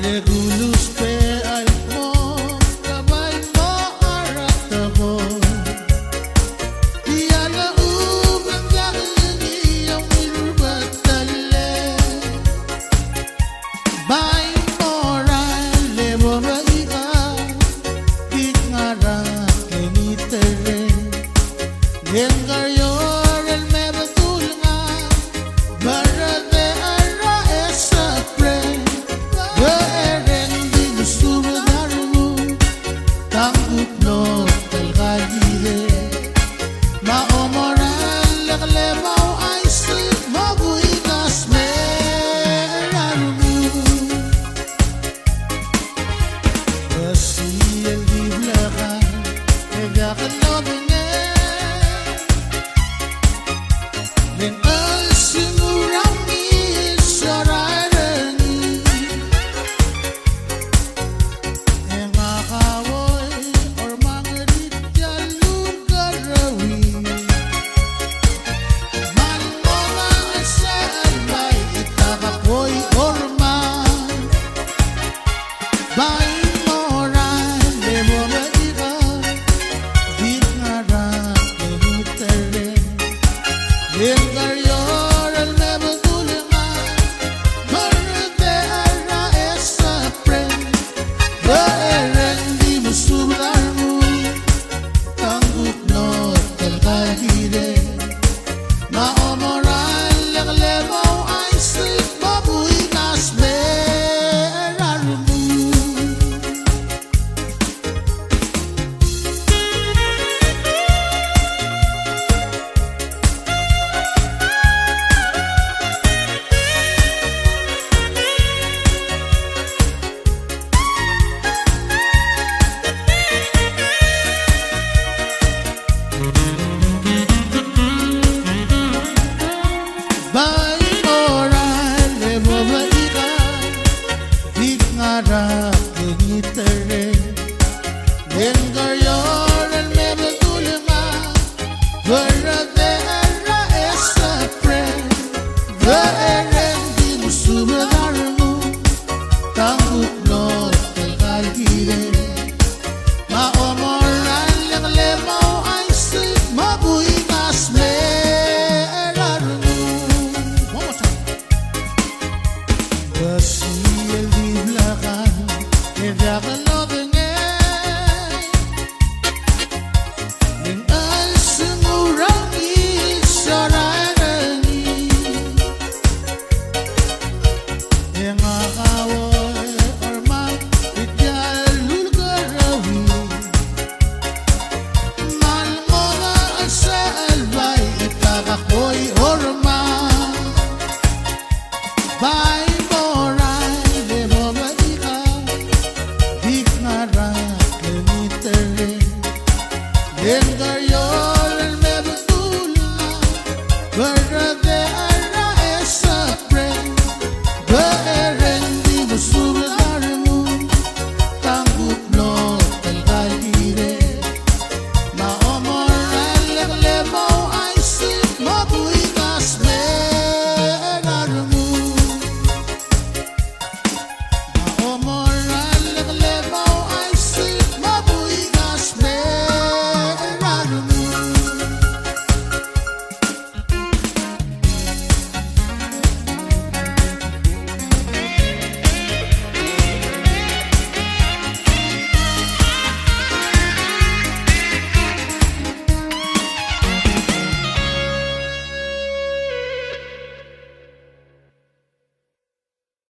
Legulus pe al mo kabay mo arat ako. Yana ubang galing yung irubat tale. Bay moral lebo ba ika big ngara kenitere. Lengar yor el mebatul nga barate ara esa pre. Tanggap no talgalire maomoral laglemaw ay slip mabuigas merarumu kasi el giblakan egakan lobine len al sinurang isararani Bye.